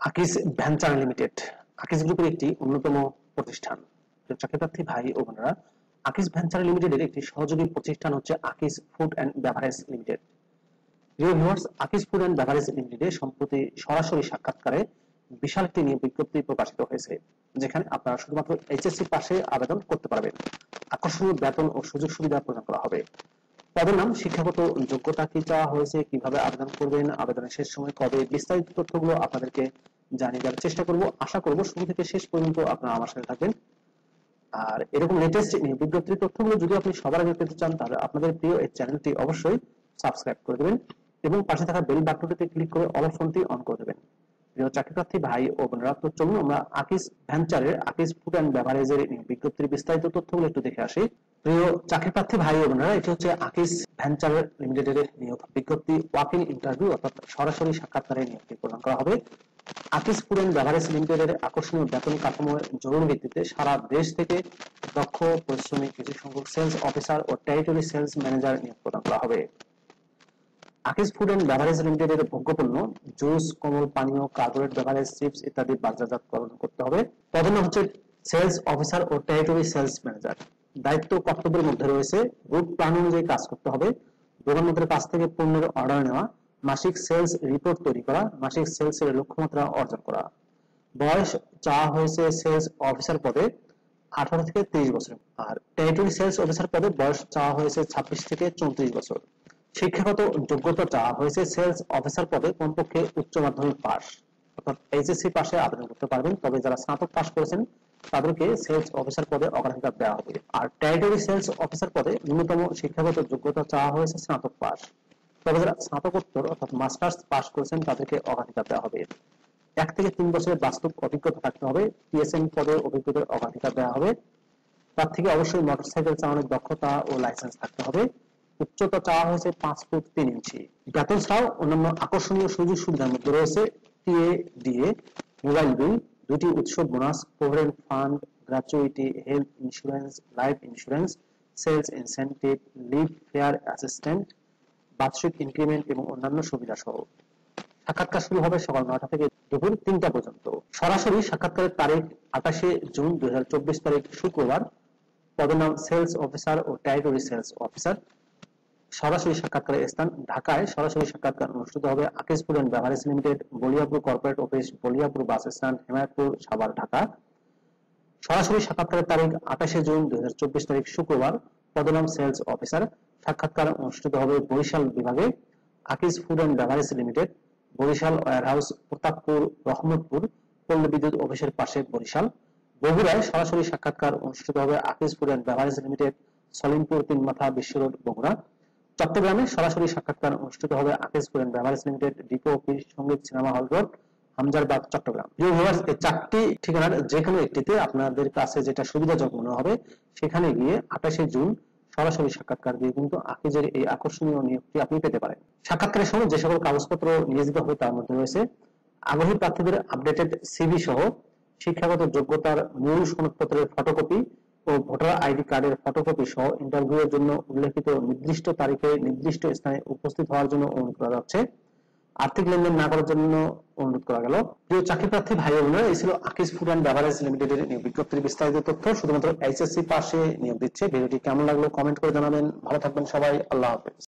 Akij venture limited Akij গ্রুপের একটি অন্যতম প্রতিষ্ঠান। চাকরিপ্রার্থী ভাই ও বোনেরা, আকিজ ভেঞ্চার লিমিটেডের একটি সহযোগী প্রতিষ্ঠান হচ্ছে Akij food and beverage limited. প্রিয় viewers, Akij food and beverage লিমিটেডে সম্প্রতি সরাসরি সাক্ষাৎকারে বিশাল একটি নিয়োগ বিজ্ঞপ্তি প্রকাশিত হয়েছে, যেখানে আপনারা শুধুমাত্র এইচএসসি পাশে আবেদন করতে পারবেন। আকর্ষণীয় বেতন ও সুযোগ সুবিধা প্রদান করা হবে। পদের নাম, শিক্ষাগত যোগ্যতা কি চাওয়া হয়েছে, কিভাবে আবেদন করবেন, আবেদনের শেষ সময় কবে, বিস্তারিত তথ্যগুলো আপনাদেরকে জানিয়ে দেওয়ার চেষ্টা করব। আশা করব শুরু থেকে শেষ পর্যন্ত আপনারা আমার সাথে থাকবেন। আর এরকম লেটেস্ট বিজ্ঞপ্তির তথ্যগুলো যদি আপনি সবার আগে পেতে চান, তাহলে আপনাদের প্রিয় এই চ্যানেলটি অবশ্যই সাবস্ক্রাইব করে দেবেন এবং পাশে থাকা বেল বাটনটিতে ক্লিক করে অল অপশনটি অন করে দেবেন। প্রিয় চাকরিপ্রার্থী ভাই ও বোনেরা, তো চলুন আমরা আকিজ ভেঞ্চারের আকিজ ফুড অ্যান্ড বেভারেজের বিজ্ঞপ্তির বিস্তারিত তথ্যগুলো একটু দেখে আসি। প্রিয় চাকরিপ্রার্থী ভাই ও বোনেরা, এটি হচ্ছে আকিজ ভেঞ্চার লিমিটেডের নিয়োগ বিজ্ঞপ্তি। ওয়াক ইন ইন্টারভিউ অর্থাৎ সরাসরি সাক্ষাৎকারে নিয়োগটি প্রদান করা হবে। আকিজ ফুড অ্যান্ড বেভারেজ লিমিটেডের আকর্ষণীয় বেতন কাঠামো জরুরি ভিত্তিতে সারা দেশ থেকে দক্ষ পরিশ্রমী কিছু সংখ্যক সেলস অফিসার ও টেরিটরি সেলস ম্যানেজার নিয়োগ প্রদান করা হবে। আকিজ ফুড অ্যান্ড বেভারেজ লিমিটেডের ভোগ্যপণ্য জুস, কোমল পানীয়, কার্বোরেট বেভারেজ, চিপস ইত্যাদি বাজারজাতকরণ করতে হবে। পদের নাম হচ্ছে সেলস অফিসার ও টেরিটরি সেলস ম্যানেজার। দায়িত্ব কর্তব্যের মধ্যে রয়েছে রুট প্ল্যান অনুযায়ী কাজ করতে হবে, দোকানদারের কাছ থেকে পণ্যের অর্ডার নেওয়া, মাসিক সেলস রিপোর্ট তৈরি করা, মাসিক সেলস এর লক্ষ্যমাত্রা অর্জন করা। বয়স চাওয়া হয়েছে সেলস অফিসার পদে 18 থেকে 30 বছর, আর টেরিটরি সেলস অফিসার পদে বয়স চাওয়া হয়েছে 26 থেকে 34 বছর। শিক্ষাগত যোগ্যতা চাওয়া হয়েছে সেলস অফিসার পদে কমপক্ষে উচ্চ মাধ্যমিক পাস অর্থাৎ এইচএসসি পাশে আবেদন করতে পারবেন, তবে যারা স্নাতক পাস করেছেন তাদেরকে সেলস অফিসার পদে অগ্রাধিকার দেওয়া হবে। আর টেরিটরি সেলস অফিসার পদে ন্যূনতম শিক্ষাগত যোগ্যতা চাওয়া হয়েছে স্নাতক পাস, তবে যারা স্নাতকোত্তর অর্থাৎ মাস্টার্স পাস করেছেন তাদেরকে অগ্রাধিকার দেওয়া হবে। 1 থেকে 3 বছরের বাস্তব অভিজ্ঞতা থাকতে হবে। টিএসএম পদে অভিজ্ঞতার অগ্রাধিকার দেওয়া হবে। তার থেকে অবশ্যই মোটরসাইকেল চালানোর দক্ষতা ও লাইসেন্স থাকতে হবে। উচ্চতা চাওয়া হয়েছে 5 ফুট 3 ইঞ্চি। বেতন ছাড়াও অন্যান্য আকর্ষণীয় সুযোগ সুবিধার মধ্যে রয়েছে টিএ, ডিএ, মোবাইল বিল, 2টি উৎসব bonus, provident fund, gratuity, health insurance, life insurance, sales incentive, leave fare assistant, বার্ষিক ইনক্রিমেন্ট এবং অন্যান্য সুবিধা সহ। সাক্ষাৎকার শুরু হবে সকাল 9টা থেকে দুপুর 3টা পর্যন্ত। সরাসরি সাক্ষাৎকারের তারিখ 28শে জুন 2024 তারিখ শুক্রবার। পদের নাম সেলস অফিসার ও টেরিটরি সেলস অফিসার। সরাসরি সাক্ষাৎকারের স্থান ঢাকায়। সরাসরি সাক্ষাৎকার অনুষ্ঠিত হবে Akij food and beverage limited, Baliapur corporate office, Baliapur bus stand, Hemayetpur, Savar, Dhaka. সরাসরি সাক্ষাৎকারের তারিখ 28শে জুন 2024 তারিখ শুক্রবার। পদের নাম সেলস অফিসার। সাক্ষাৎকার অনুষ্ঠিত হবে বরিশাল বিভাগে, Akij food and beverage limited, Barisal warehouse, Pratappur, Rahmatpur, পল্লী বিদ্যুৎ অফিসের পাশে বরিশাল। বগুড়ায় সরাসরি সাক্ষাৎকার অনুষ্ঠিত হবে Akij food and beverage limited, Solimpur, Tinmatha, Biswa road, Bogura. চট্টগ্রামে সরাসরি সাক্ষাৎকার অনুষ্ঠিত হবে Akij food and beverage limited, depot office, Sangeet cinema hall road, Hamzarbag, Chattogram. প্রিয় ভিউয়ার্স, এই 4টি ঠিকানার যে কোনো একটিতে আপনাদের কাছে যেটা সুবিধাজনক মনে হবে সেখানে গিয়ে 28শে জুন সরাসরি সাক্ষাৎকার দিয়ে কিন্তু আকিজের এই আকর্ষণীয় নিয়োগটি আপনি পেতে পারেন। সাক্ষাৎকারের সময় যে সকল কাগজপত্র নিয়ে যেতে হবে তার মধ্যে রয়েছে আগ্রহী প্রার্থীদের আপডেটেড সিভি সহ শিক্ষাগত যোগ্যতার মূল সনদপত্রের ফটোকপি ও ভোটার আইডি কার্ডের ফটোকপি সহ ইন্টারভিউ এর জন্য উল্লেখিত নির্দিষ্ট তারিখে নির্দিষ্ট স্থানে উপস্থিত হওয়ার জন্য অনুরোধ করা যাচ্ছে। আর্থিক লেনদেন না করার জন্য অনুরোধ করা গেল। প্রিয় চাকরিপ্রার্থী ভাই বোনেরা, এই ছিল আকিজ ফুড অ্যান্ড বেভারেজ লিমিটেডের নিয়োগ বিজ্ঞপ্তির বিস্তারিত তথ্য। শুধুমাত্র এইচএসসি পাশে নিয়োগ দিচ্ছে। ভিডিওটি কেমন লাগলো কমেন্ট করে জানাবেন। ভালো থাকবেন সবাই। আল্লাহ হাফেজ।